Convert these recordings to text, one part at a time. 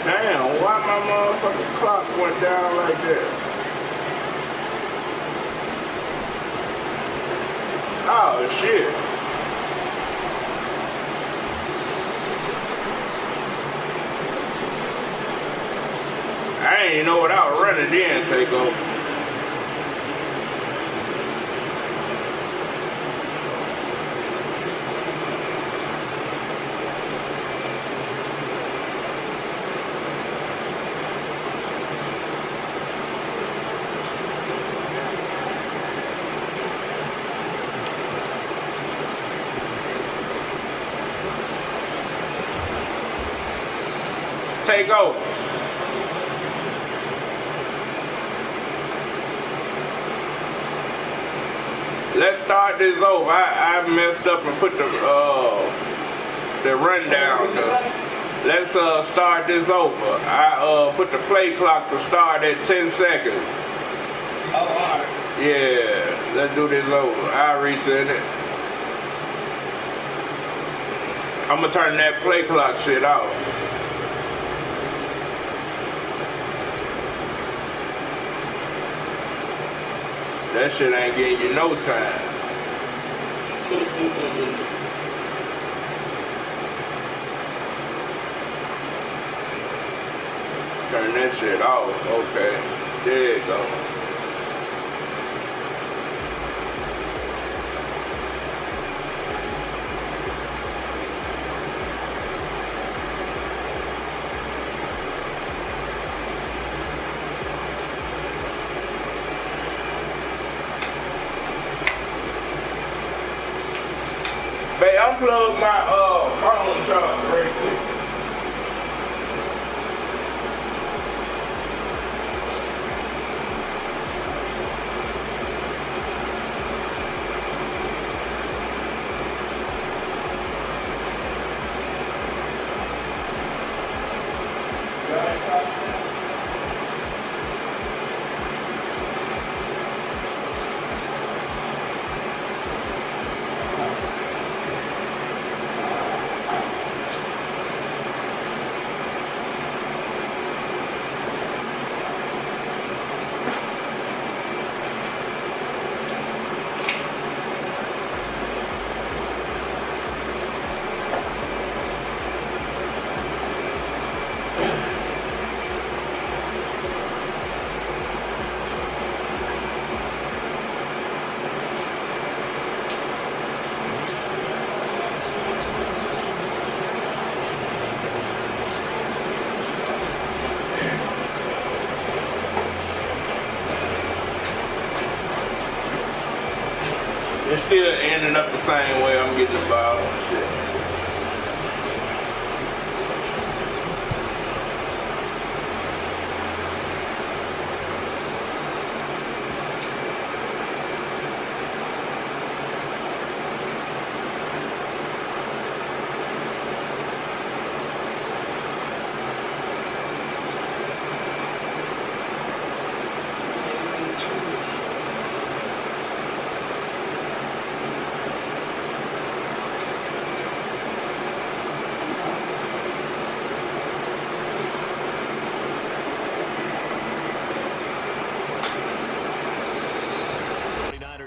Damn, why my motherfucking clock went down like that? Oh, shit. I ain't know what I was running in, take over. Take over. Let's start this over. I messed up and put the rundown. Let's start this over. I put the play clock to start at 10 seconds. Oh, all right. Yeah, let's do this over. I'll reset it. I'm gonna turn that play clock shit off. That shit ain't getting you no time. Turn that shit off. Okay. There you go. Babe, unplug my phone charger right quick. It's still ending up the same way I'm getting the ball. Shit.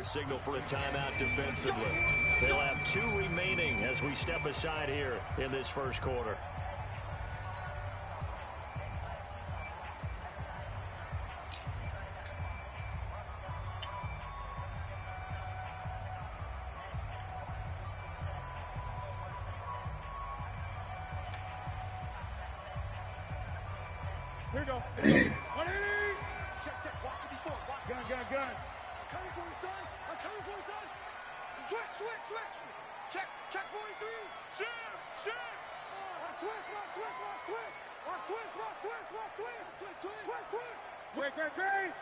Signal for a timeout defensively. They'll have 2 remaining as we step aside here in this first quarter. Here we go. Check, check. Walk 54. Walk. Gun, gun, gun. I'm coming for you, son. I'm coming for you, son. Switch, switch, switch. Check, check 43. Shit, shit. Watch switch, watch switch, watch switch. Watch switch, watch switch, watch switch. Switch, switch, switch, switch. Great, great, great.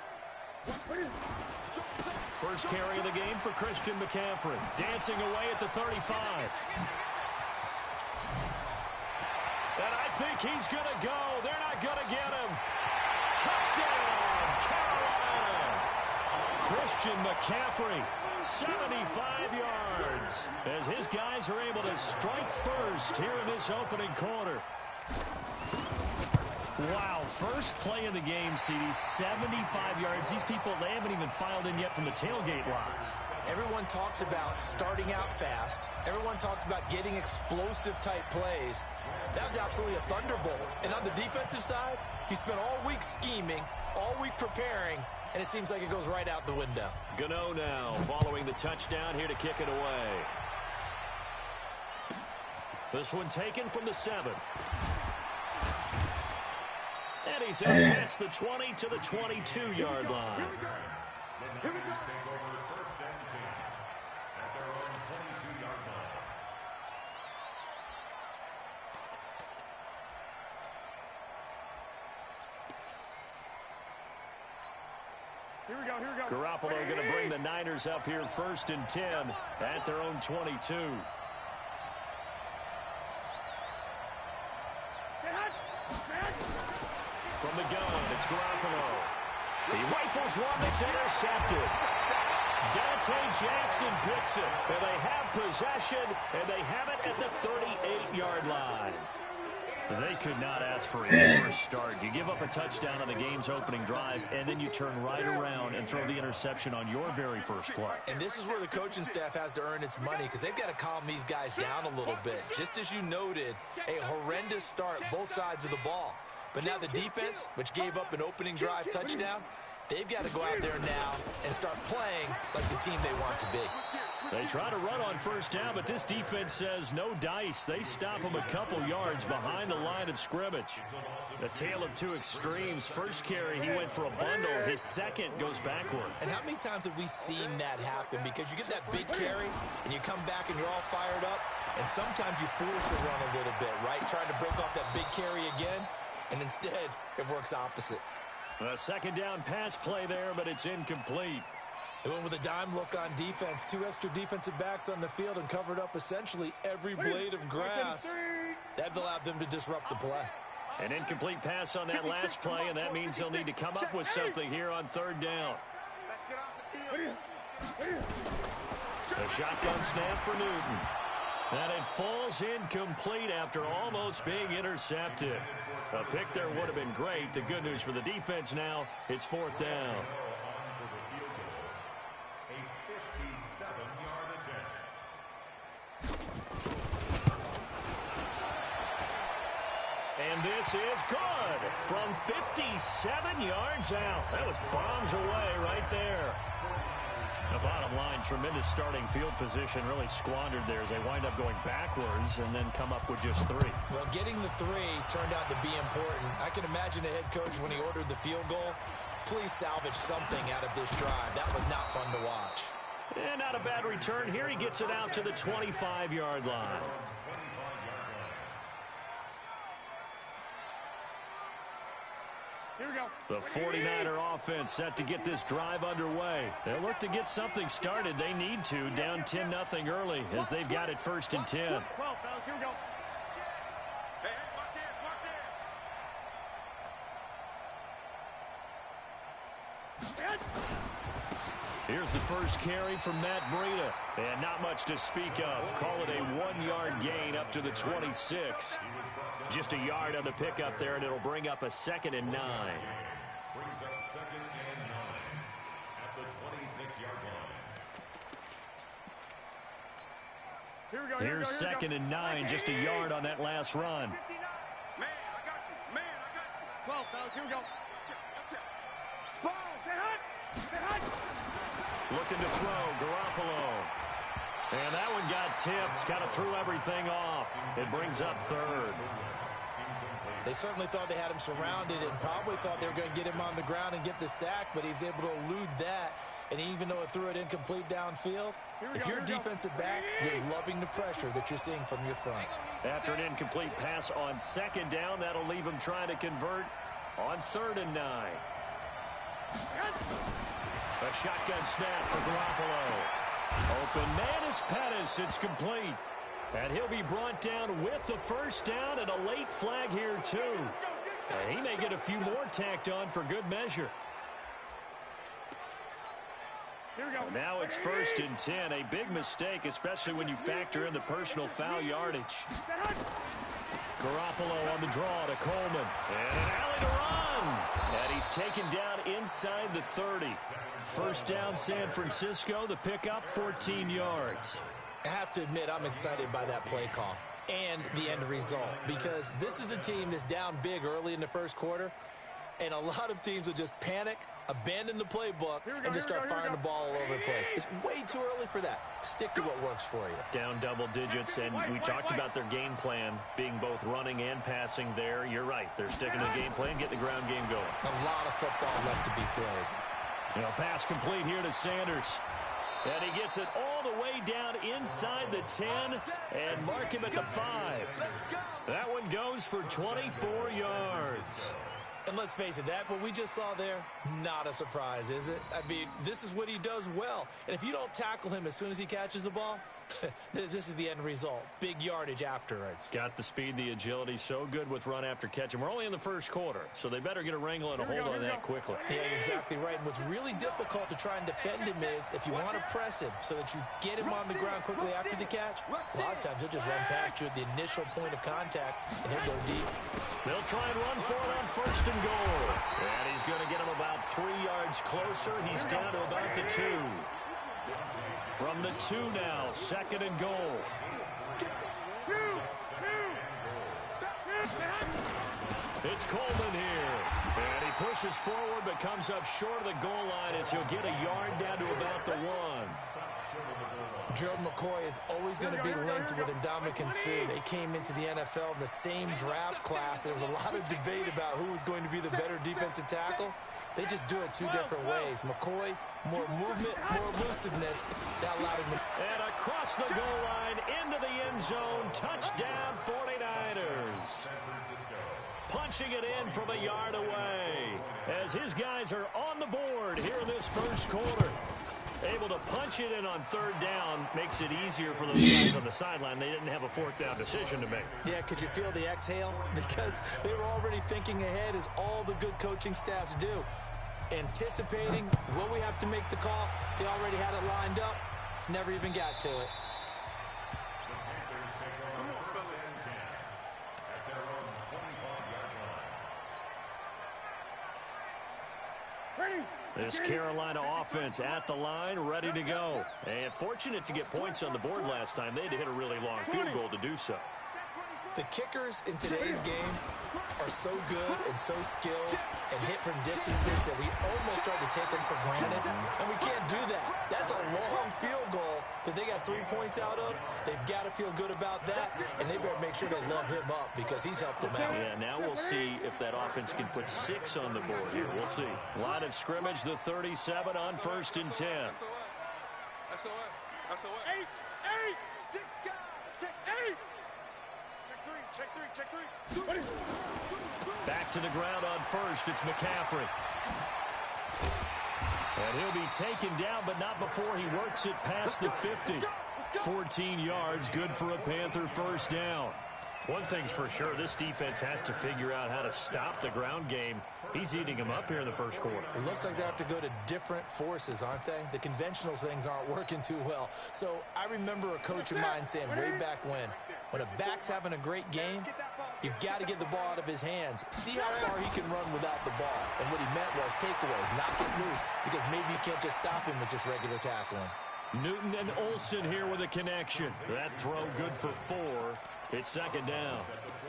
First carry of the game for Christian McCaffrey. Dancing away at the 35. And I think he's going to go. They're not going to get him. Touchdown, Carolina. Christian McCaffrey, 75 yards, as his guys are able to strike first here in this opening quarter. Wow, first play of the game, CD, 75 yards. These people, they haven't even filed in yet from the tailgate lots. Everyone talks about starting out fast. Everyone talks about getting explosive-type plays. That was absolutely a thunderbolt. And on the defensive side, he spent all week scheming, all week preparing, and it seems like it goes right out the window. Gano now following the touchdown here to kick it away. This one taken from the 7. And he's up past the 20 to the 22-yard line. Here we go. Garoppolo going to bring the Niners up here 1st and 10 at their own 22. From the gun, it's Garoppolo. He rifles one that's intercepted. Dante Jackson picks it, and they have possession, and they have it at the 38-yard line. They could not ask for a worse start. You give up a touchdown on the game's opening drive, and then you turn right around and throw the interception on your very first play. And this is where the coaching staff has to earn its money because they've got to calm these guys down a little bit. Just as you noted, a horrendous start both sides of the ball. But now the defense, which gave up an opening drive touchdown, they've got to go out there now and start playing like the team they want to be. They try to run on first down, but this defense says no dice. They stop him a couple yards behind the line of scrimmage. The tale of two extremes. First carry, he went for a bundle. His second goes backward. And how many times have we seen that happen? Because you get that big carry, and you come back and you're all fired up, and sometimes you force a run a little bit, right? Trying to break off that big carry again. And instead, it works opposite. A second down pass play there, but it's incomplete. They went with a dime look on defense. 2 extra defensive backs on the field and covered up essentially every blade of grass. That allowed them to disrupt the play. An incomplete pass on that last play, and that means he'll need to come up with something here on 3rd down. The shotgun snap for Newton. And it falls incomplete after almost being intercepted. A pick there would have been great. The good news for the defense now, it's 4th down. And this is good from 57 yards out. That was bombs away right there. The bottom line, tremendous starting field position, really squandered there as they wind up going backwards and then come up with just 3. Well, getting the 3 turned out to be important. I can imagine the head coach when he ordered the field goal. Please salvage something out of this drive. That was not fun to watch. And not a bad return here. He gets it out to the 25-yard line. Here we go. The 49er offense set to get this drive underway. They'll look to get something started. They need to, down 10-0 early as they've got it 1st and 10. 12, fellas, here we go. Hey, watch it. Here's the first carry from Matt Breida. And not much to speak of. Call it a 1-yard gain up to the 26. Just a yard on the pickup there, and it'll bring up a 2nd and 9. Brings up 2nd and 9 at the 26-yard line. Here we go. Here's 2nd and 9, just a yard on that last run. Man, I got you. Man, I got you. 12, fellas, here we go. Spawn, stay hot. Stay hot. Looking to throw, Garoppolo. And that one got tipped, kind of threw everything off. It brings up 3rd. They certainly thought they had him surrounded and probably thought they were going to get him on the ground and get the sack, but he was able to elude that. And even though it threw it incomplete downfield, if you're a defensive back, you're loving the pressure that you're seeing from your front. After an incomplete pass on 2nd down, that'll leave him trying to convert on 3rd and 9. A shotgun snap for Garoppolo. Open man is Pettis. It's complete. And he'll be brought down with the 1st down and a late flag here, too. And he may get a few more tacked on for good measure. And now it's 1st and 10. A big mistake, especially when you factor in the personal foul yardage. Garoppolo on the draw to Coleman. And an alley taken down inside the 30. First down, San Francisco. The pickup, 14 yards. I have to admit, I'm excited by that play call and the end result, because this is a team that's down big early in the first quarter, and a lot of teams will just panic, abandon the playbook, and just start firing the ball all over the place. It's way too early for that. Stick to what works for you. Down double digits, and we talked about their game plan being both running and passing there. You're right. They're sticking to the game plan, getting the ground game going. A lot of football left to be played. You know, pass complete here to Sanders. And he gets it all the way down inside the 10 and mark him at the 5. That one goes for 24 yards. And let's face it, that what we just saw there, not a surprise, is it? I mean, this is what he does well. And if you don't tackle him as soon as he catches the ball, this is the end result. Big yardage afterwards. Got the speed, the agility, so good with run after catch. And we're only in the first quarter, so they better get a wrangle and a hold on that quickly. Yeah, you're exactly right. And what's really difficult to try and defend him is if you want to press him so that you get him on the ground quickly after the catch, a lot of times he'll just run past you at the initial point of contact, and he'll go deep. They'll try and run for it on first and goal. And he's going to get him about 3 yards closer. He's down to about the 2. From the 2 now, second and goal. It's Coleman here. And he pushes forward but comes up short of the goal line as he'll get a yard down to about the 1. Gerald McCoy is always going to be linked with Ndamukong Suh. They came into the NFL in the same draft class. There was a lot of debate about who was going to be the better defensive tackle. They just do it 2 different ways. McCoy, more movement, more elusiveness. That allowed him to... And across the goal line, into the end zone. Touchdown, 49ers. Punching it in from a yard away as his guys are on the board here in this first quarter. Able to punch it in on third down makes it easier for those guys on the sideline. They didn't have a fourth down decision to make. Yeah, could you feel the exhale? Because they were already thinking ahead, as all the good coaching staffs do. Anticipating, will we have to make the call? They already had it lined up. Never even got to it. This Carolina offense at the line, ready to go. And fortunate to get points on the board last time. They had to hit a really long field goal to do so. The kickers in today's game are so good and so skilled and hit from distances that we almost start to take them for granted, and we can't do that. That's a long field goal that they got 3 points out of. They've got to feel good about that, and they better make sure they love him up because he's helped them out. Yeah, now we'll see if that offense can put 6 on the board here. We'll see. Line of scrimmage, the 37 on first and 10. SOS. 8, 6 guys. Check 8. Check 3. Back to the ground on first. It's McCaffrey. And he'll be taken down, but not before he works it past the 50. 14 yards, good for a Panther first down. One thing's for sure, this defense has to figure out how to stop the ground game. He's eating them up here in the first quarter. It looks like they have to go to different forces, aren't they? The conventional things aren't working too well. So I remember a coach of mine saying way back when a back's having a great game, you've got to get the ball out of his hands. See how far he can run without the ball. And what he meant was takeaways, knock it loose, because maybe you can't just stop him with just regular tackling. Newton and Olsen here with a connection. That throw good for 4. It's second down.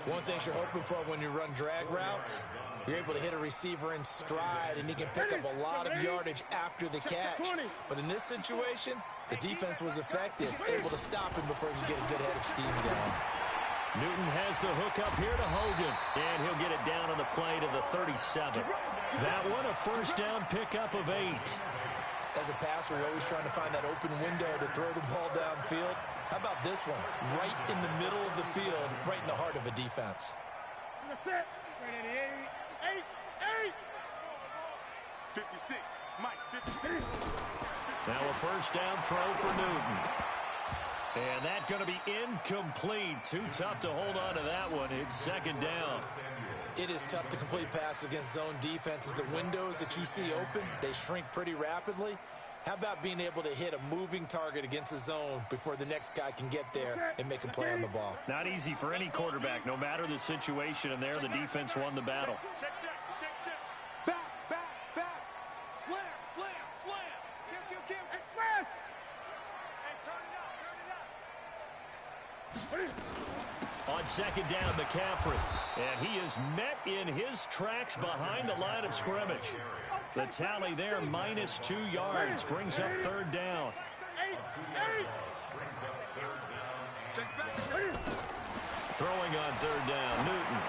One thing you're hoping for when you run drag routes, you're able to hit a receiver in stride, and he can pick up a lot of yardage after the catch. But in this situation, the defense was effective, able to stop him before he could get a good head of steam going. Newton has the hook up here to Hogan, and he'll get it down on the play to the 37. That one a first down pickup of 8. As a passer, you're always trying to find that open window to throw the ball downfield. How about this one? Right in the middle of the field, right in the heart of a defense. 56. Mike, 56. Now a first down throw for Newton. And that's going to be incomplete. Too tough to hold on to that one. It's second down. It is tough to complete passes against zone defenses. The windows that you see open, they shrink pretty rapidly. How about being able to hit a moving target against a zone before the next guy can get there and make a play on the ball? Not easy for any quarterback, no matter the situation, and there the defense won the battle. Back. Slam, slam, slam. Kill. Hey, smash. Hey, turn it up. On second down, McCaffrey. And he is met in his tracks behind the line of scrimmage. The tally there, -2 yards, brings up third down. Throwing on third down, Newton.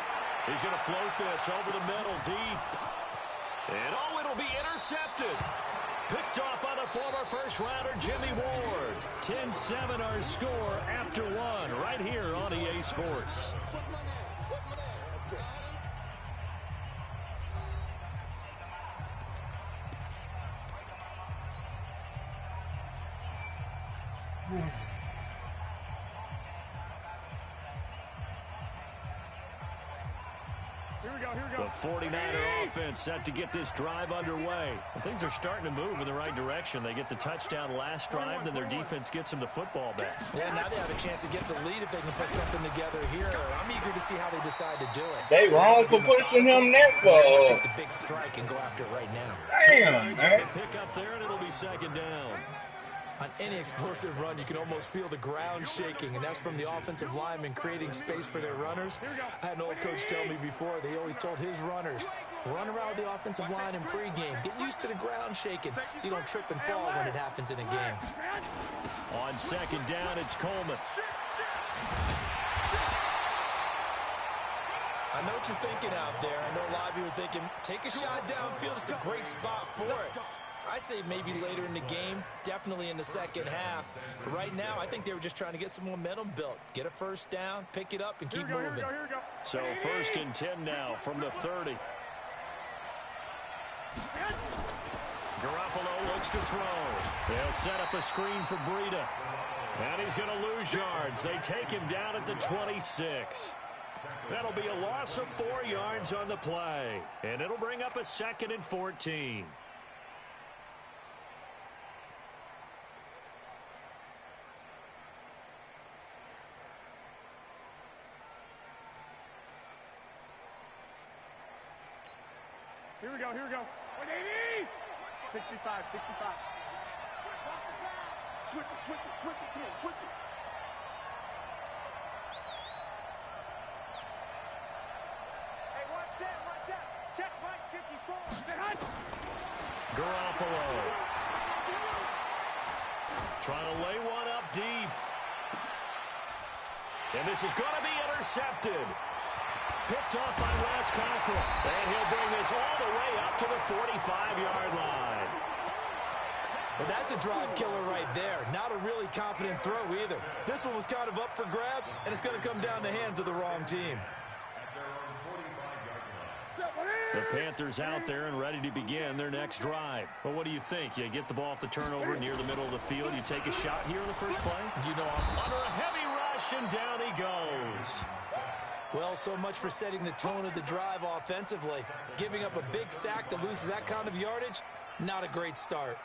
He's going to float this over the middle, deep. And it'll be intercepted. Picked off by the former first-rounder Jimmy Ward. 10-7 our score after one right here on EA Sports. The 49er offense set to get this drive underway. And things are starting to move in the right direction. They get the touchdown last drive, then their defense gets them the football back. Yeah, now they have a chance to get the lead if they can put something together here. I'm eager to see how they decide to do it. They wrong for pushing him that far. Take the big strike and go after it right now. Damn, man. Pick up there, and it'll be second down. On any explosive run, you can almost feel the ground shaking, and that's from the offensive linemen creating space for their runners. I had an old coach tell me before, they always told his runners, run around the offensive line in pregame. Get used to the ground shaking so you don't trip and fall when it happens in a game. On second down, it's Coleman. I know what you're thinking out there. I know a lot of you are thinking, take a shot downfield. It's a great spot for it. I'd say maybe later in the game, definitely in the second half. But right now, I think they were just trying to get some momentum built. Get a first down, pick it up, and keep moving. So 1st and 10 now from the 30. Garoppolo looks to throw. They'll set up a screen for Breida. And he's going to lose yards. They take him down at the 26. That'll be a loss of 4 yards on the play. And it'll bring up a 2nd and 14. Here we go. 180! 65. Switch it. Come on, switch it. Hey, one set. Check Mike 54. Garoppolo. Trying to lay one up deep. And this is going to be intercepted. Picked off by Wes Cockrell. And he'll bring this all the way up to the 45-yard line. Well, that's a drive killer right there. Not a really confident throw either. This one was kind of up for grabs, and it's going to come down the hands of the wrong team. The Panthers out there and ready to begin their next drive. Well, what do you think? You get the ball off the turnover near the middle of the field. You take a shot here in the first play? You know, under a heavy rush, and down he goes. Well, so much for setting the tone of the drive offensively. Giving up a big sack that loses that kind of yardage, not a great start.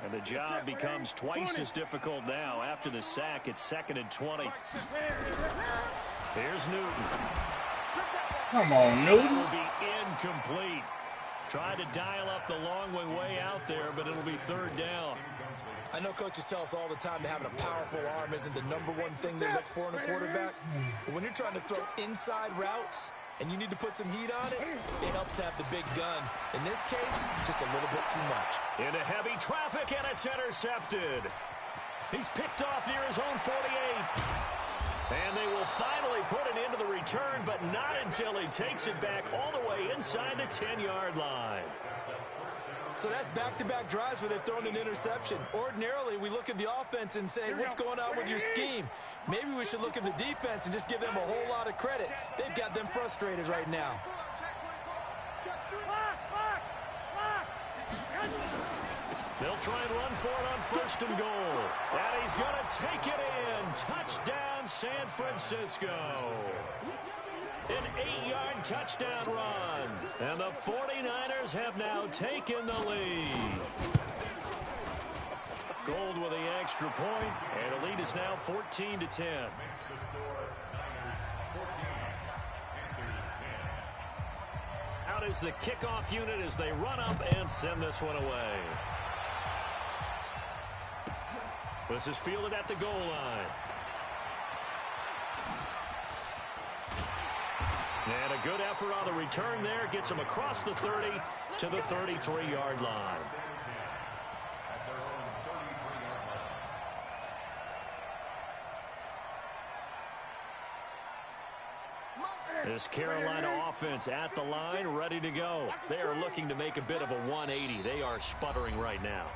And the job becomes twice as difficult now. After the sack, it's 2nd and 20. Here's Newton. Come on, Newton. That will be incomplete. Tried to dial up the long way out there, but it'll be 3rd down. I know coaches tell us all the time that having a powerful arm isn't the #1 thing they look for in a quarterback. But when you're trying to throw inside routes and you need to put some heat on it, it helps have the big gun. In this case, just a little bit too much. Into heavy traffic, and it's intercepted. He's picked off near his own 48. And they will finally put an end to the return, but not until he takes it back all the way inside the 10-yard line. So that's back-to-back drives where they've thrown an interception. Ordinarily, we look at the offense and say, what's going on with your scheme? Maybe we should look at the defense and just give them a whole lot of credit. They've got them frustrated right now. They'll try and run for it on 1st and goal. And he's going to take it in. Touchdown, San Francisco. An 8-yard touchdown run. And the 49ers have now taken the lead. Gold with the extra point, and the lead is now 14-10. Out out as the kickoff unit as they run up and send this one away. This is fielded at the goal line. And a good effort on the return there. Gets him across the 30 to the 33-yard line. This Carolina offense at the line, ready to go. They are looking to make a bit of a 180. They are sputtering right now.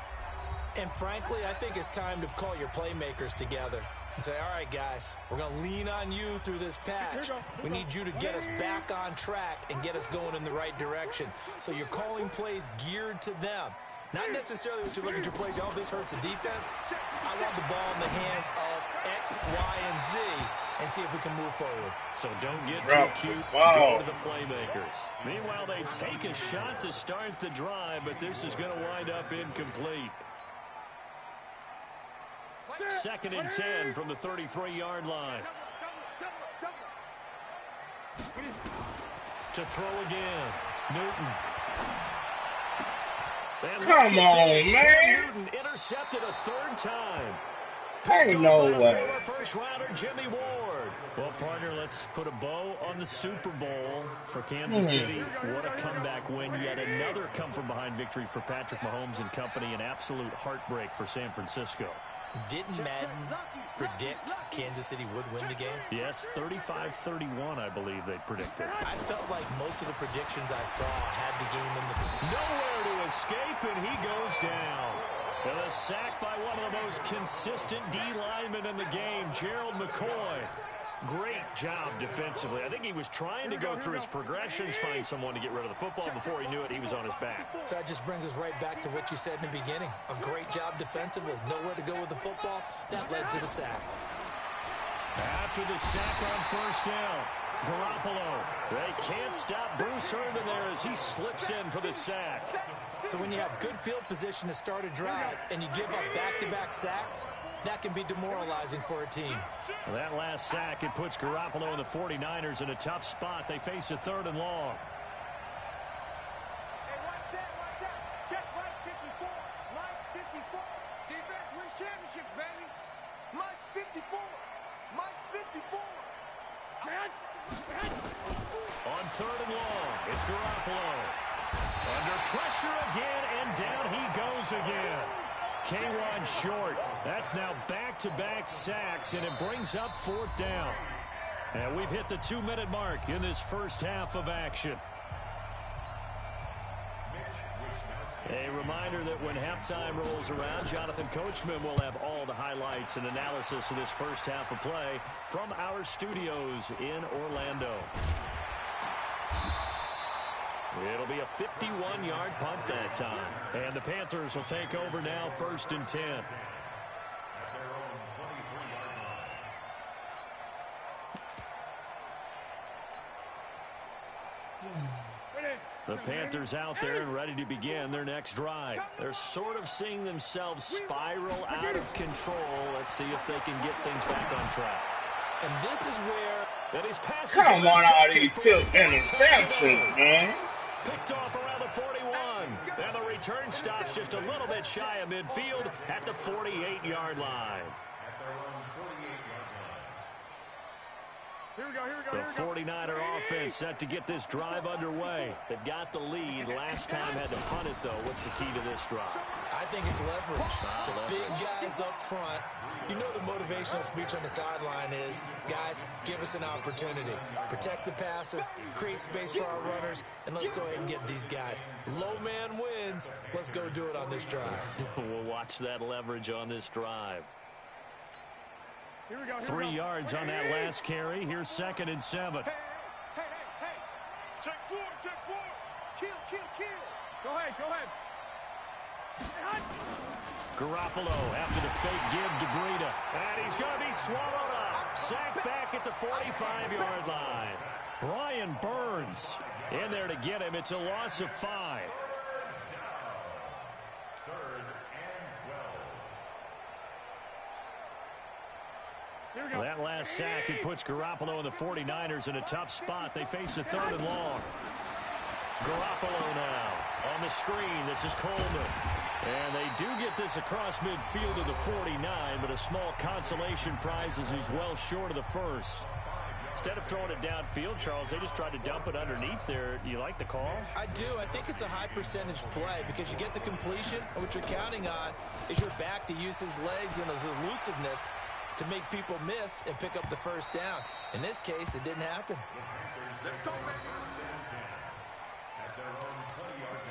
And frankly, I think it's time to call your playmakers together and say, all right, guys, we're going to lean on you through this patch. We need you to get us back on track and get us going in the right direction. So you're calling plays geared to them. Not necessarily what you look at your plays, oh, this hurts the defense. I want the ball in the hands of X, Y, and Z and see if we can move forward. So don't get too cute. Go to the playmakers. Meanwhile, they take a shot to start the drive, but this is going to wind up incomplete. 2nd and 10 from the 33-yard line. To throw again. Newton. And Come on, man. Newton intercepted a 3rd time. Ain't no way. First rounder Jimmy Ward. Well, partner, let's put a bow on the Super Bowl for Kansas City. What a comeback win. Yet another come-from-behind victory for Patrick Mahomes and company. An absolute heartbreak for San Francisco. Didn't Madden predict Kansas City would win the game? Yes, 35-31, I believe they predicted. I felt like most of the predictions I saw had the game in the... Nowhere to escape, and he goes down. And a sack by one of the most consistent D linemen in the game, Gerald McCoy. Great job defensively. I think he was trying to go through his progressions, find someone to get rid of the football. Before he knew it, he was on his back. So that just brings us right back to what you said in the beginning. A great job defensively. Nowhere to go with the football. That led to the sack. After the sack on 1st down, Garoppolo. They can't stop Bruce Irvin there as he slips in for the sack. So when you have good field position to start a drive and you give up back-to-back sacks, that can be demoralizing for a team. Well, that last sack, it puts Garoppolo and the 49ers in a tough spot. They face a 3rd and long. Hey, one set. Check Mike 54. Mike 54. Defense wins championships, baby. Mike 54. Mike 54. On 3rd and long, it's Garoppolo. Under pressure again, and down he goes again. K1 short. That's now back-to-back sacks, and it brings up 4th down. And we've hit the 2-minute mark in this first half of action. A reminder that when halftime rolls around, Jonathan Coachman will have all the highlights and analysis of this first half of play from our studios in Orlando. It'll be a 51-yard punt that time. And the Panthers will take over now, 1st and 10. The Panthers out there and ready to begin their next drive. They're sort of seeing themselves spiral out of control. Let's see if they can get things back on track. And this is where... That his passes Come on, all these took interceptions, man. Picked off around the 41. And the return stops just a little bit shy of midfield at the 48-yard line. Here we go. The 49er offense set to get this drive underway. They've got the lead. Last time had to punt it, though. What's the key to this drive? I think it's leverage. The big guys up front. You know the motivational speech on the sideline is, guys, give us an opportunity. Protect the passer, create space for our runners, and let's go ahead and get these guys. Low man wins. Let's go do it on this drive. We'll watch that leverage on this drive. Here we go. 3 yards on that last carry. Here's 2nd and 7. Hey. Check four. Kill. Go ahead. Garoppolo after the fake give to Breida. And he's going to be swallowed up. Sacked back at the 45-yard line. Brian Burns in there to get him. It's a loss of 5. That last sack, it puts Garoppolo and the 49ers in a tough spot. They face a 3rd and long. Garoppolo now on the screen. This is Coleman. And they do get this across midfield to the 49, but a small consolation prize as he's well short of the first. Instead of throwing it downfield, Charles, they just tried to dump it underneath there. You like the call? I do. I think it's a high percentage play because you get the completion, and what you're counting on is your back to use his legs and his elusiveness to make people miss and pick up the first down. In this case, it didn't happen. Let's go, baby. At their own 20-yard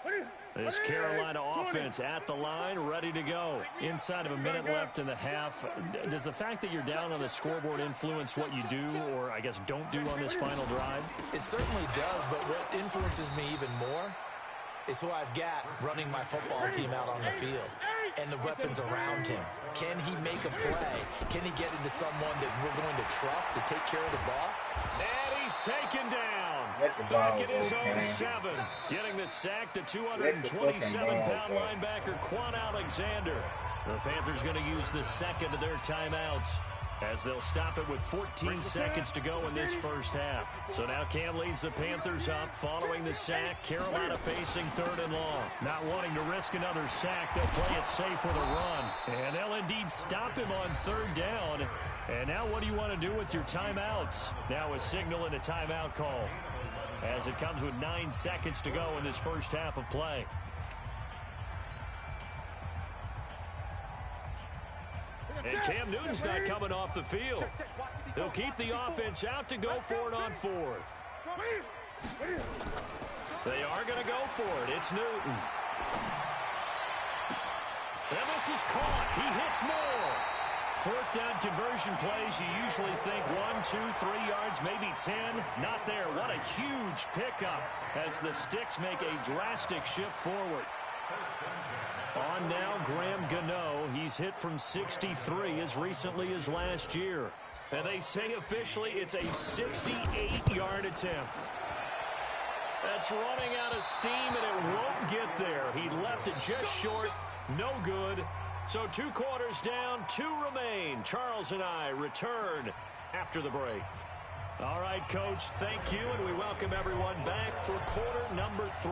line. This Carolina offense at the line, ready to go. Inside of a minute left in the half. Does the fact that you're down on the scoreboard influence what you do, or I guess don't do on this final drive? It certainly does, but what influences me even more is who I've got running my football team out on the field and the weapons around him. Can he make a play? Can he get into someone that we're going to trust to take care of the ball? And he's taken down. Back at his own 7. Getting the sack, the 227-pound linebacker, Quan Alexander. The Panthers going to use the second of their timeouts as they'll stop it with 14 seconds to go in this first half. So now Cam leads the Panthers up following the sack. Carolina facing 3rd and long. Not wanting to risk another sack, they'll play it safe with a run. And they'll indeed stop him on 3rd down. And now what do you want to do with your timeouts? Now a signal and a timeout call, as it comes with 9 seconds to go in this first half of play. And Cam Newton's not coming off the field. He'll keep the offense out to go for it on 4th. They are going to go for it. It's Newton. And this is caught. He hits more. 4th down conversion plays, you usually think 1, 2, 3 yards, maybe 10. Not there. What a huge pickup as the Sticks make a drastic shift forward. On now, Graham Gano. He's hit from 63 as recently as last year. And they say officially it's a 68-yard attempt. That's running out of steam, and it won't get there. He left it just short. No good. So 2 quarters down, 2 remain. Charles and I return after the break. All right, Coach, thank you, and we welcome everyone back for quarter number 3.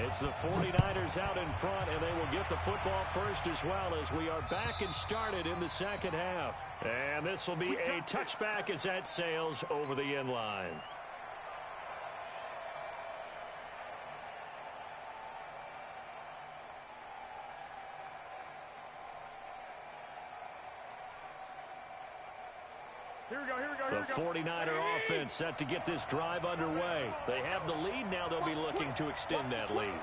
It's the 49ers out in front, and they will get the football first as well as we are back and started in the second half. And this will be a touchback as that sails over the end line. The 49er offense set to get this drive underway. They have the lead. Now they'll be looking to extend that lead.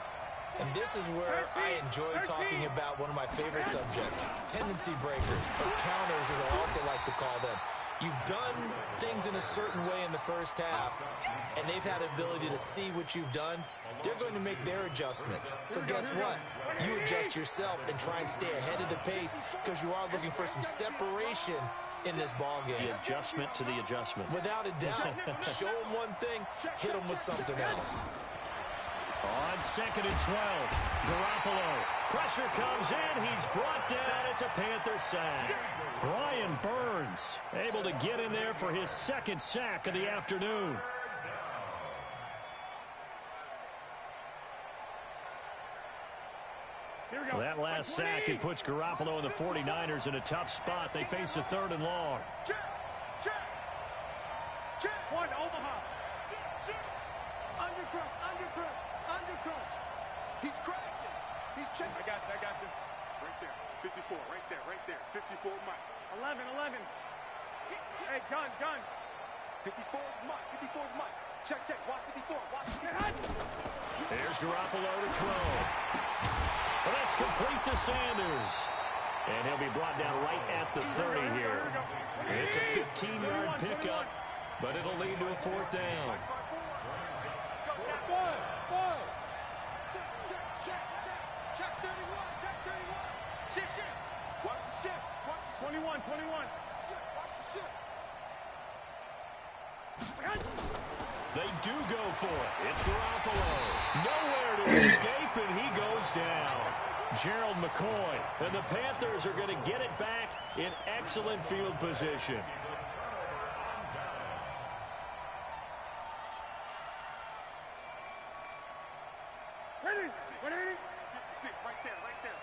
And this is where I enjoy talking about one of my favorite subjects, tendency breakers, or counters as I also like to call them. You've done things in a certain way in the first half, and they've had the ability to see what you've done. They're going to make their adjustments. So guess what? You adjust yourself and try and stay ahead of the pace because you are looking for some separation in this ball game. The adjustment to the adjustment. Without a doubt. Show them one thing, hit them with something else. On 2nd and 12, Garoppolo. Pressure comes in. He's brought down. It's a Panther sack. Brian Burns able to get in there for his 2nd sack of the afternoon. That last sack, it puts Garoppolo and the 49ers in a tough spot. They face a 3rd and long. Check. One, Omaha. Undercrush. He's crashing. He's checking. I got this. Right there. 54, right there. 54, Mike. 11. Hey, gun. 54 is Mike. Check. Watch 54. Watch. There's Garoppolo to throw. Well, that's complete to Sanders. And he'll be brought down right at the 30 here. It's a 15-yard pickup, but it'll lead to a 4th down. Check 31. Shit. Watch the ship. 21. Watch the ship. They do go for it. It's Garoppolo. Nowhere to escape, and he goes down. Gerald McCoy. And the Panthers are going to get it back in excellent field position. Ready? 180? 56, right there,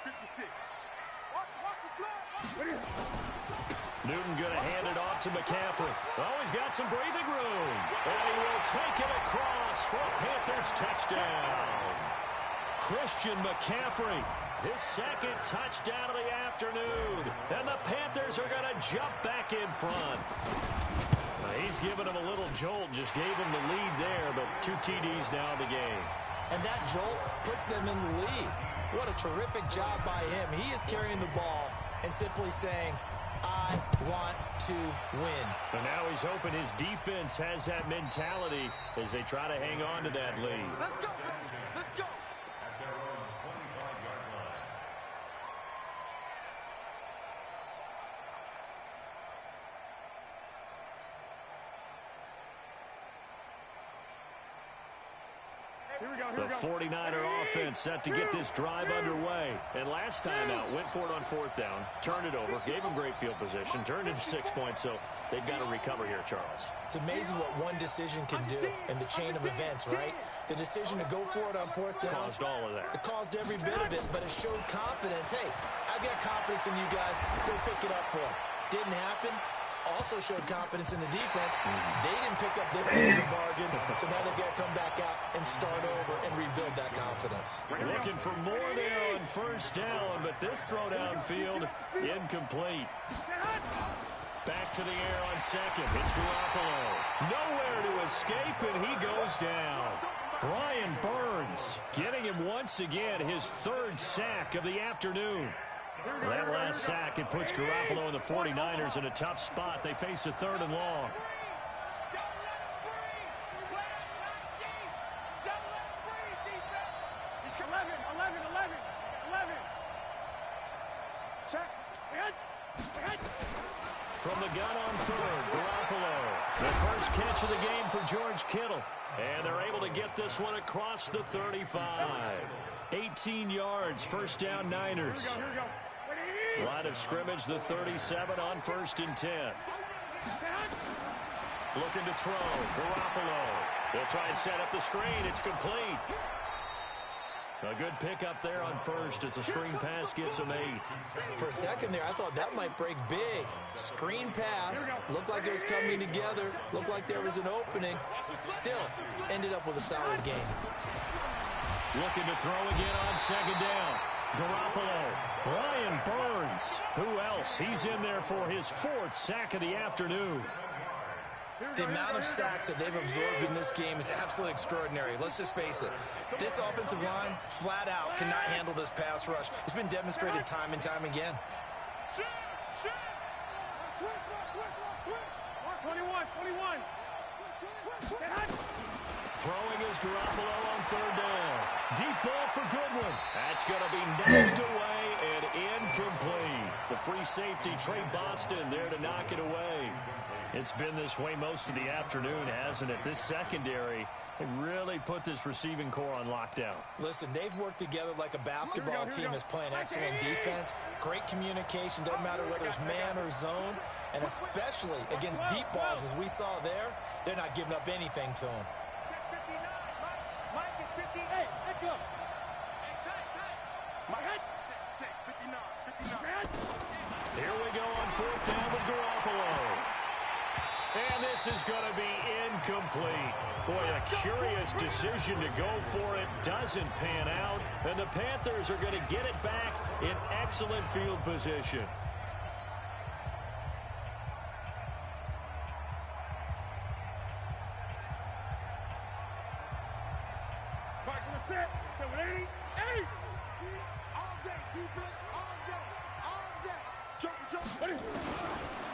56. Watch the blood. Newton going to hand it off to McCaffrey. Oh, he's got some breathing room. And he will take it across for a Panthers touchdown. Christian McCaffrey, his second touchdown of the afternoon. And the Panthers are going to jump back in front. He's given him a little jolt, just gave him the lead there, but 2 TDs now in the game. And that jolt puts them in the lead. What a terrific job by him. He is carrying the ball and simply saying, I want to win. And now he's hoping his defense has that mentality as they try to hang on to that lead. Let's go, baby. Let's go. At their own 25-yard line. The 49er offense set to get this drive underway. And last time out, went for it on 4th down, turned it over, gave them great field position, turned into 6 points, so they've got to recover here, Charles. It's amazing what one decision can do in the chain of events, right? The decision to go for it on 4th down. Caused all of that. It caused every bit of it, but it showed confidence. Hey, I've got confidence in you guys. Go pick it up for them. Didn't happen. Also showed confidence in the defense. They didn't pick up their end of the bargain, so now they've got to come back out and start over and rebuild that confidence. Looking for more there on 1st down, but this throw downfield incomplete. Back to the air on 2nd. It's Garoppolo. Nowhere to escape, and he goes down. Brian Burns getting him once again his 3rd sack of the afternoon. That last sack, it puts Garoppolo and the 49ers in a tough spot. They face a 3rd and long. From the gun on 3rd, Garoppolo. The first catch of the game for George Kittle. And they're able to get this one across the 35. 18 yards, 1st down Niners. Line of scrimmage, the 37 on 1st and 10. Looking to throw, Garoppolo. They'll try and set up the screen. It's complete. A good pickup there on 1st as the screen pass gets him 8. For a second there, I thought that might break big. Screen pass. Looked like it was coming together. Looked like there was an opening. Still, ended up with a solid game. Looking to throw again on 2nd down. Garoppolo. Brian Burns. Who else? He's in there for his 4th sack of the afternoon. The amount of sacks that they've absorbed in this game is absolutely extraordinary. Let's just face it. This offensive line, flat out, cannot handle this pass rush. It's been demonstrated time and time again. 21. Throwing is Garoppolo on 3rd down. Deep ball for Goodwin. That's going to be knocked away and incomplete. The free safety, Trey Boston, there to knock it away. It's been this way most of the afternoon, hasn't it? This secondary really put this receiving core on lockdown. Listen, they've worked together like a basketball team that's playing excellent defense. Great communication, doesn't matter whether it's man or zone. And especially against deep balls, as we saw there, they're not giving up anything to them. Mike is 58. Let's go. Mike, check. 59. Here we go on 4th down with Garoppolo. And this is going to be incomplete. Boy, a curious decision to go for it. Doesn't pan out. And the Panthers are going to get it back in excellent field position.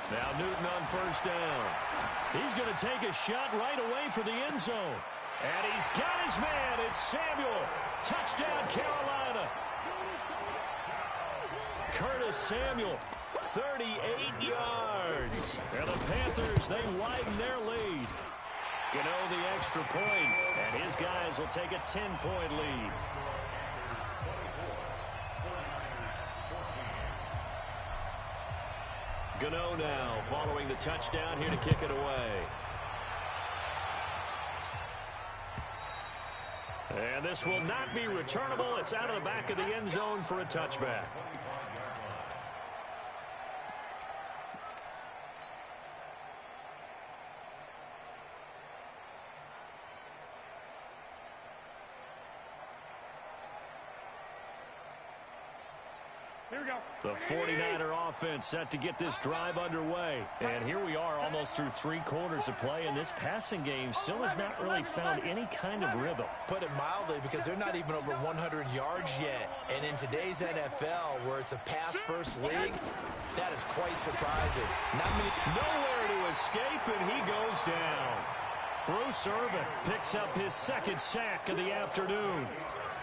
Now Newton on 1st down. He's going to take a shot right away for the end zone. And he's got his man. It's Samuel. Touchdown, Carolina. Curtis Samuel, 38 yards. And the Panthers, they widen their lead. Gano the extra point, and his guys will take a 10-point lead. Gano now following the touchdown here to kick it away. And this will not be returnable. It's out of the back of the end zone for a touchback. Here we go. The 49er offense set to get this drive underway. And here we are almost through 3 quarters of play, and this passing game still has not really found any kind of rhythm. Put it mildly, because they're not even over 100 yards yet. And in today's NFL, where it's a pass-first league, that is quite surprising. Nowhere to escape, and he goes down. Bruce Irvin picks up his 2nd sack of the afternoon.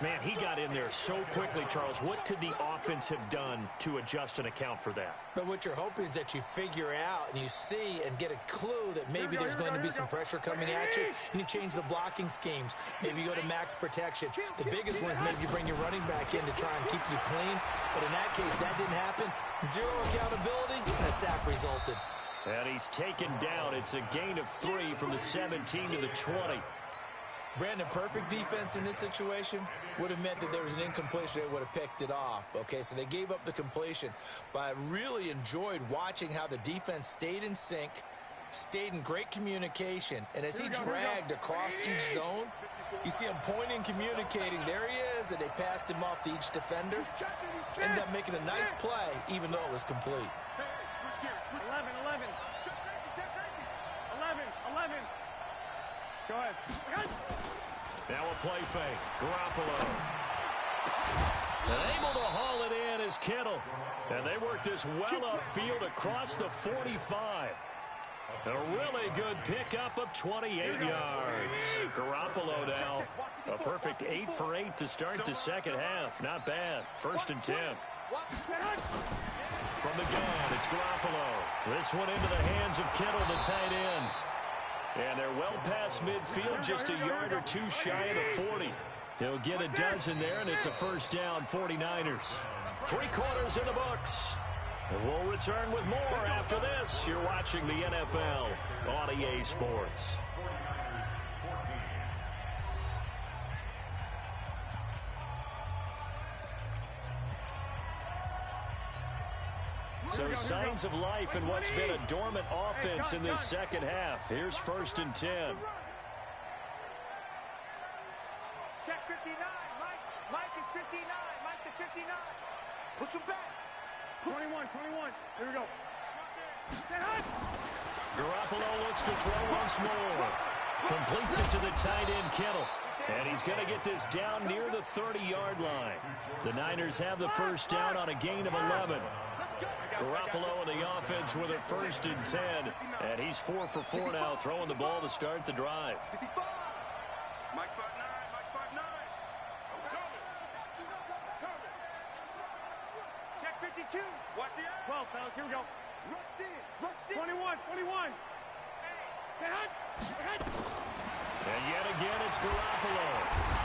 Man, he got in there so quickly, Charles. What could the offense have done to adjust and account for that? But what you're hoping is that you figure out and you see and get a clue that maybe there's going to be some pressure coming at you, and you change the blocking schemes. Maybe you go to max protection. The biggest one is maybe you bring your running back in to try and keep you clean. But in that case, that didn't happen. 0 accountability, and a sack resulted. And he's taken down. It's a gain of 3 from the 17 to the 20. Brandon, perfect defense in this situation would have meant that there was an incompletion. They would have picked it off. Okay, so they gave up the completion. But I really enjoyed watching how the defense stayed in sync, stayed in great communication. And as he dragged across each zone, you see him pointing, communicating. There he is, and they passed him off to each defender. Ended up making a nice play, even though it was complete. 11. 11. Go ahead. Now a play fake. Garoppolo. And able to haul it in is Kittle. And they work this well upfield across the 45. A really good pickup of 28 yards. Garoppolo now. A perfect 8 for 8 to start the second half. Not bad. 1st and 10. From the gun, it's Garoppolo. This one into the hands of Kittle, the tight end. And they're well past midfield, just a yard or 2 shy of the 40. He'll get a dozen there, and it's a 1st down, 49ers. 3 quarters in the books. And we'll return with more after this. You're watching the NFL on EA Sports. So signs of life in what's been a dormant offense in this second half. Here's 1st and 10. Check 59. Mike is 59. Mike to 59. Push him back. 21. Here we go. Garoppolo looks to throw once more. Completes it to the tight end, Kittle. And he's going to get this down near the 30-yard line. The Niners have the 1st down on a gain of 11. Garoppolo and the offense with a 1st and 10. And he's 4 for 4 now, throwing the ball to start the drive. Mike 5'9. Check 52. Watch the 12, fellas. Here we go. Rush in. 21. And yet again, it's Garoppolo.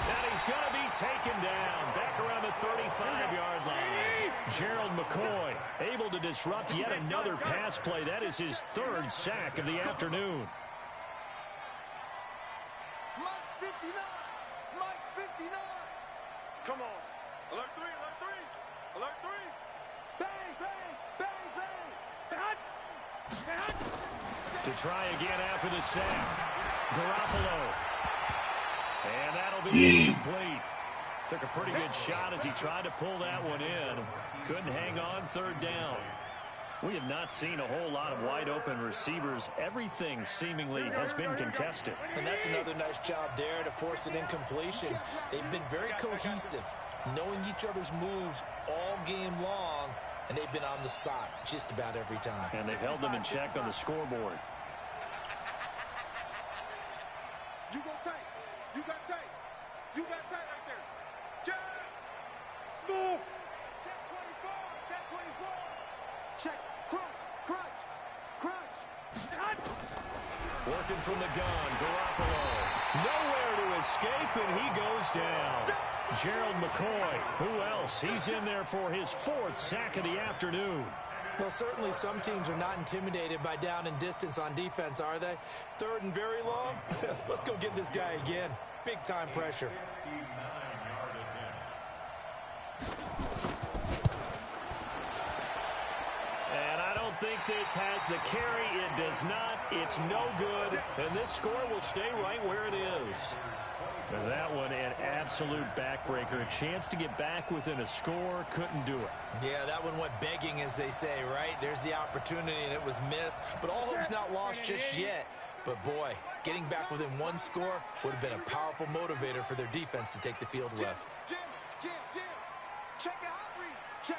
And he's going to be taken down back around the 35-yard line. Gerald McCoy able to disrupt yet another pass play. That is his 3rd sack of the afternoon. Mike's 59. Come on. Alert 3. Bang. To try again after the sack. Garoppolo. And that'll be incomplete. Took a pretty good shot as he tried to pull that one in. Couldn't hang on, 3rd down. We have not seen a whole lot of wide-open receivers. Everything seemingly has been contested. And that's another nice job there to force an incompletion. They've been very cohesive, knowing each other's moves all game long, and they've been on the spot just about every time. And they've held them in check on the scoreboard. You got tight right there. Check. Snoop. Check 24. Check. Crunch. Working from the gun, Garoppolo. Nowhere to escape, and he goes down. Gerald McCoy. Who else? He's in there for his 4th sack of the afternoon. Well, certainly some teams are not intimidated by down and distance on defense, are they? Third and very long? Let's go get this guy again. Big time pressure. And I don't think this has the carry. It does not. It's no good. And this score will stay right where it is. And that one, an absolute backbreaker. A chance to get back within a score. Couldn't do it. Yeah, that one went begging, as they say, right? There's the opportunity, and it was missed. But all hope's not lost just yet. But, boy, getting back within one score would have been a powerful motivator for their defense to take the field with. Jim. Check the hot read. Check.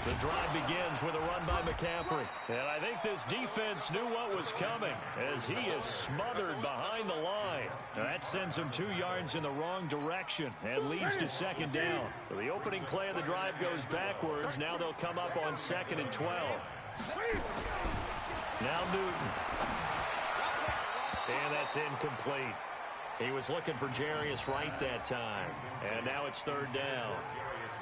The drive begins with a run by McCaffrey. And I think this defense knew what was coming as he is smothered behind the line. Now that sends him 2 yards in the wrong direction and leads to second down. So the opening play of the drive goes backwards. Now they'll come up on 2nd and 12. Now Newton. And that's incomplete. He was looking for Jarius Wright that time. And now it's 3rd down.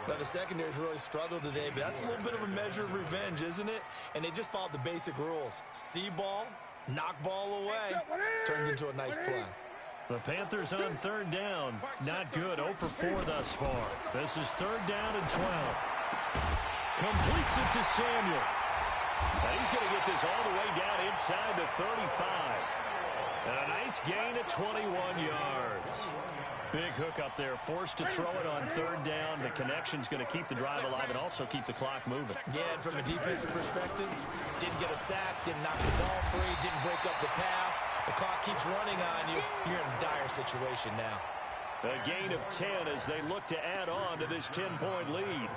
Now, the secondary's really struggled today, but that's a little bit of a measure of revenge, isn't it? And they just followed the basic rules. See ball, knock ball away, turns into a nice play. The Panthers on 3rd down. Not good. 0 for 4 thus far. This is 3rd down and 12. Completes it to Samuel. And he's going to get this all the way down inside the 35. And a nice gain of 21 yards. Big hook up there, forced to throw it on 3rd down. The connection's going to keep the drive alive and also keep the clock moving. Yeah, and from a defensive perspective, didn't get a sack, didn't knock the ball free, didn't break up the pass. The clock keeps running on you. You're in a dire situation now. A gain of 10 as they look to add on to this 10-point lead.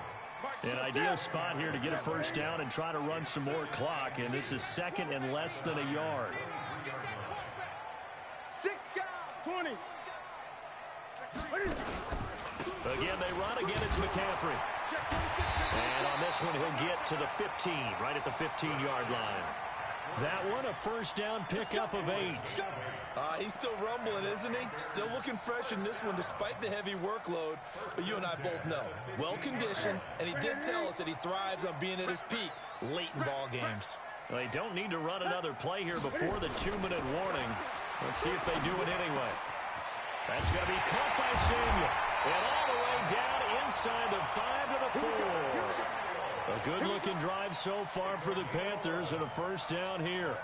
An ideal spot here to get a first down and try to run some more clock, and this is 2nd and less than a yard. 6 down, 20. Again, they run. Again, it's McCaffrey. And on this one, he'll get to the 15, right at the 15-yard line. That one, a first down pickup of 8. He's still rumbling, isn't he? Still looking fresh in this one despite the heavy workload. But you and I both know, well-conditioned, and he did tell us that he thrives on being at his peak late in ball games. They don't need to run another play here before the 2-minute warning. Let's see if they do it anyway. That's going to be caught by Samuel. And all the way down inside the 5 to the 4. A good-looking drive so far for the Panthers and a first down here.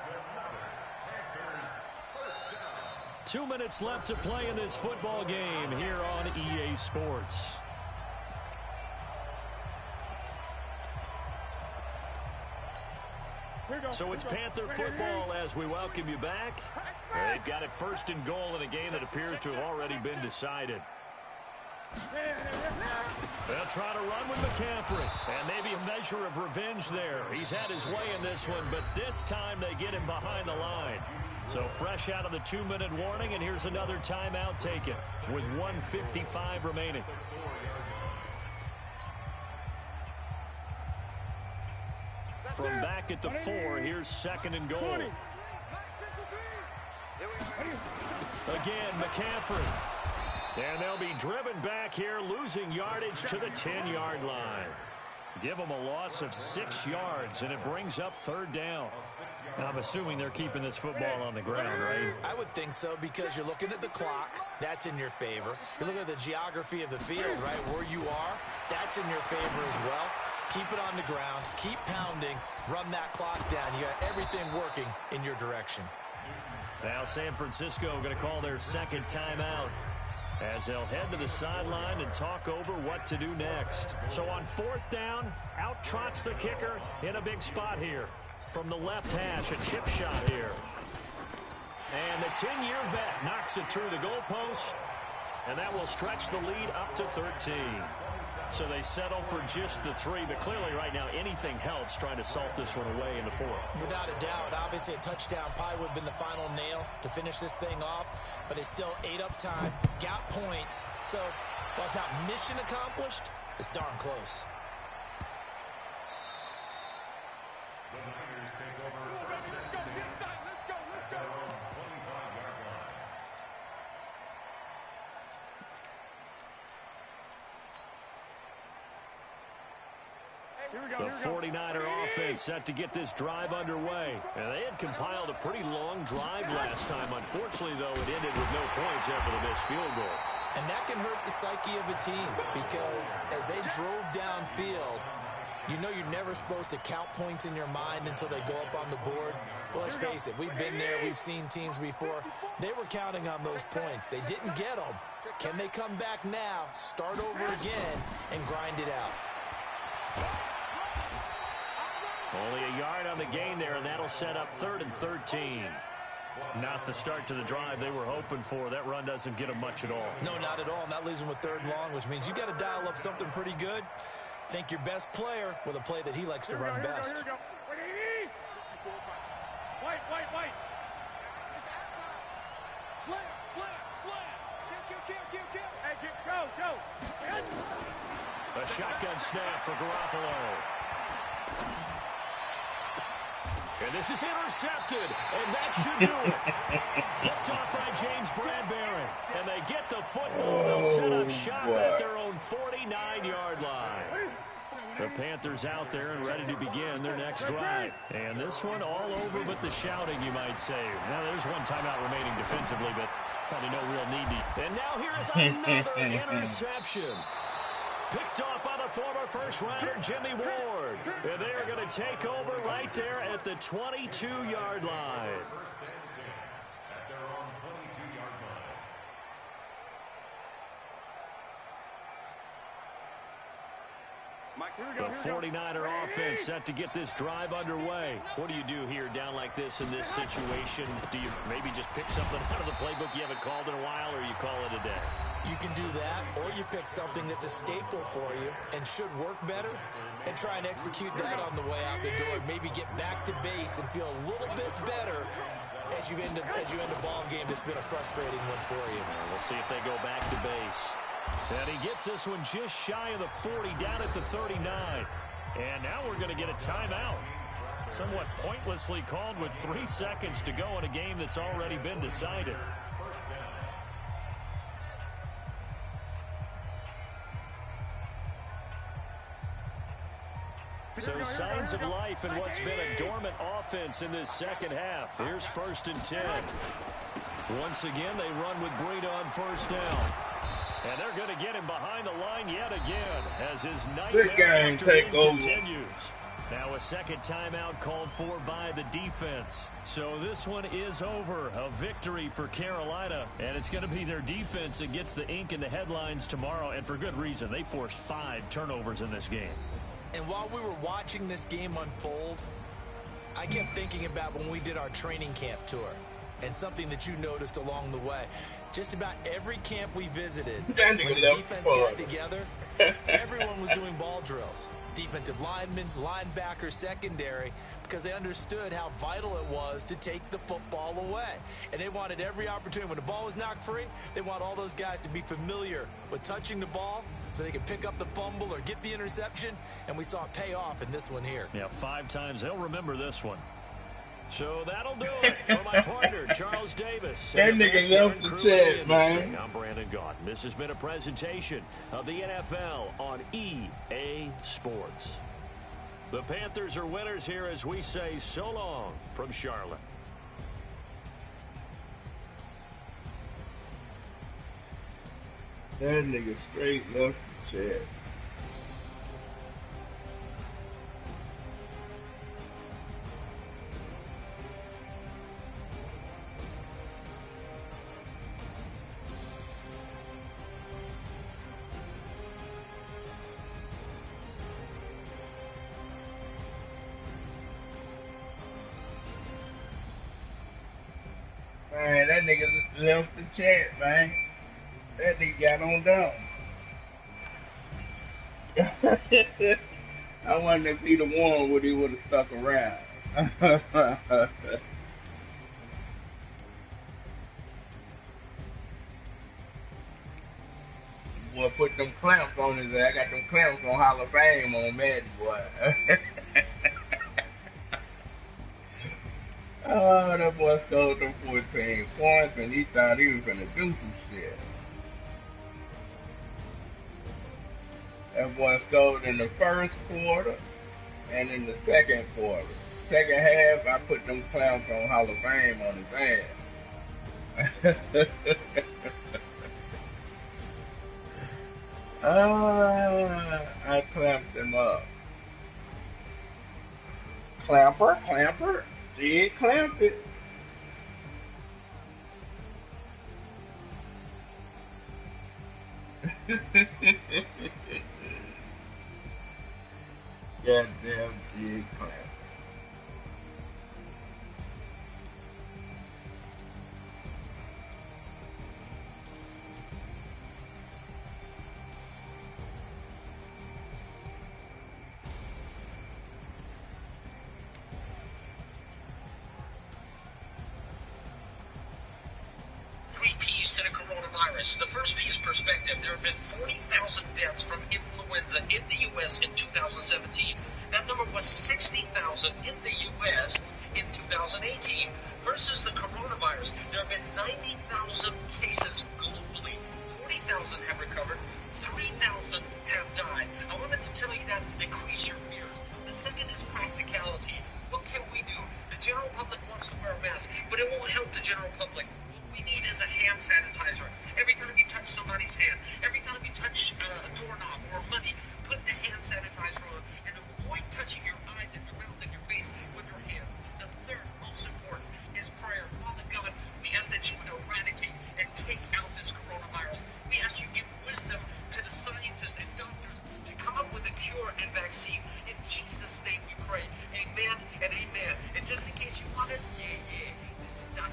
2 minutes left to play in this football game here on EA Sports. So it's Panther football as we welcome you back. They've got it 1st and goal in a game that appears to have already been decided. They'll try to run with McCaffrey. And maybe a measure of revenge there. He's had his way in this one, but this time they get him behind the line. So fresh out of the 2-minute warning, and here's another timeout taken with 1:55 remaining. From back at the 4, here's 2nd and goal. Again, McCaffrey. And they'll be driven back here, losing yardage to the 10-yard line. Give them a loss of 6 yards, and it brings up 3rd down. Now, I'm assuming they're keeping this football on the ground, right? I would think so, because you're looking at the clock. That's in your favor. You're looking at the geography of the field, right? Where you are, that's in your favor as well. Keep it on the ground. Keep pounding. Run that clock down. You got everything working in your direction. Now San Francisco going to call their 2nd timeout as they'll head to the sideline and talk over what to do next. So on 4th down, out trots the kicker in a big spot here. From the left hash, a chip shot here. And the 10-year vet knocks it through the goalpost, and that will stretch the lead up to 13. So they settle for just the 3, but clearly right now anything helps trying to salt this one away in the 4th. Without a doubt, obviously a touchdown probably would have been the final nail to finish this thing off, but they still ate up time, got points. So while it's not mission accomplished, it's darn close. The Niners take over first and 10 at their own 25-yard line. The 49er offense set to get this drive underway. And they had compiled a pretty long drive last time. Unfortunately, though, it ended with no points after the missed field goal. And that can hurt the psyche of a team because as they drove downfield, you know you're never supposed to count points in your mind until they go up on the board. But let's face it, we've been there. We've seen teams before. They were counting on those points. They didn't get them. Can they come back now, start over again, and grind it out? Only a yard on the gain there, and that'll set up 3rd and 13. Not the start to the drive they were hoping for. That run doesn't get them much at all. No, not at all. And that leaves them with 3rd and long, which means you got to dial up something pretty good. Think your best player with a play that he likes to run best. White. Slam. Kill. Hey, go. A shotgun snap for Garoppolo. And this is intercepted, and that should do it. Picked off by James Bradbury. And they get the football. They'll set up shop at their own 49-yard line. The Panthers out there and ready to begin their next drive. And this one all over but the shouting, you might say. Now, there's one timeout remaining defensively, but probably no real need. And now here is another interception. Picked off by the former first-rounder Jimmy Ward. And they are going to take over right there at the 22-yard line. At their own 22-yard line. The 49er offense set to get this drive underway. What do you do here down like this in this situation? Do you maybe just pick something out of the playbook you haven't called in a while, or you call it a day? You can do that, or you pick something that's a staple for you and should work better and try and execute that on the way out the door. Maybe get back to base and feel a little bit better as you end a ball game that's been a frustrating one for you. We'll see if they go back to base. And he gets this one just shy of the 40, down at the 39. And now we're going to get a timeout. Somewhat pointlessly called with 3 seconds to go in a game that's already been decided. So signs of life in what's been a dormant offense in this second half. Here's 1st and 10. Once again, they run with Breida on 1st down. And they're going to get him behind the line yet again as his nightmare afternoon continues. Now a second timeout called for by the defense. So this one is over. A victory for Carolina. And it's going to be their defense that gets the ink in the headlines tomorrow. And for good reason. They forced 5 turnovers in this game. And while we were watching this game unfold, I kept thinking about when we did our training camp tour. And something that you noticed along the way. Just about every camp we visited, when the defense got together, everyone was doing ball drills. Defensive linemen, linebackers, secondary, because they understood how vital it was to take the football away. And they wanted every opportunity. When the ball was knocked free, they want all those guys to be familiar with touching the ball so they could pick up the fumble or get the interception. And we saw it pay off in this one here. Yeah, 5 times. They'll remember this one. So that'll do it for my partner, Charles Davis. That nigga left the chat, man. I'm Brandon Gaudin. This has been a presentation of the NFL on EA Sports. The Panthers are winners here as we say so long from Charlotte. That nigga straight left the chat. Man, that nigga left the chat, man. That nigga got on down. I wonder if he'd have won, would he would have stuck around. Boy, put them clamps on his ass. I got them clamps on Hall of Fame on Madden, boy. Oh, that boy scored them 14 points, and he thought he was going to do some shit. That boy scored in the first quarter, And in the second quarter, second half, I put them clowns on Hall of Fame on his ass. I clamped him up. Clamper. She clamped it. Goddamn jig clamp. Three P's to the coronavirus. The first P is perspective. There have been 40,000 deaths from influenza in the U.S. in 2017. That number was 60,000 in the U.S. in 2018. Versus the coronavirus, there have been 90,000 cases globally. 40,000 have recovered. 3,000 have died. I wanted to tell you that to decrease your fears. The second is practicality. What can we do? The general public wants to wear a mask, but it won't help the general public. We need is a hand sanitizer. Every time you touch somebody's hand, every time you touch a doorknob or money, put the hand sanitizer on and avoid touching your eyes and your mouth and your face with your hands. The third, most important, is prayer. Father God, we ask that you would eradicate and take out this coronavirus. We ask you give wisdom to the scientists and doctors to come up with a cure and vaccine. In Jesus' name we pray. Amen and amen. And just in case you wondered, this is Dr.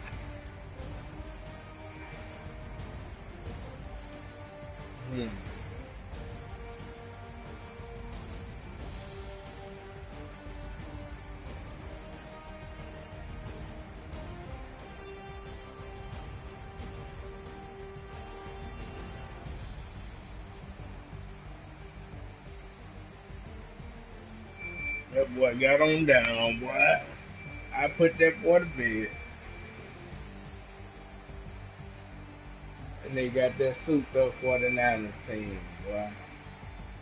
That boy got on down, boy. I put that boy to bed. And they got that souped up 49ers team, boy.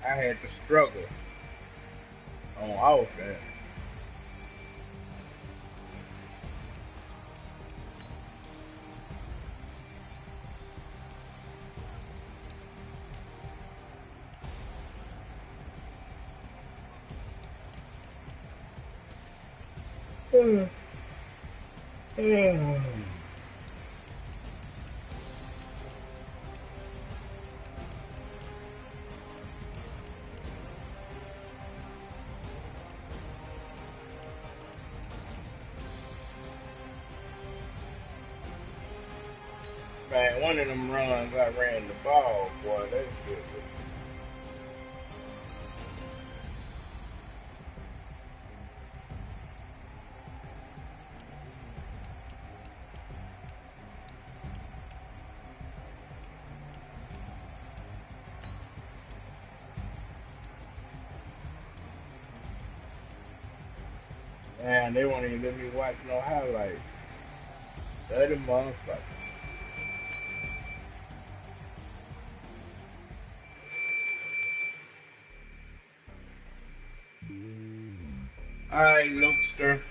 I had to struggle on offense. Man, one of them runs I ran the ball, boy, that's good. Man, they won't even let me watch no highlights. 30 motherfuckers. Alright, Lobster.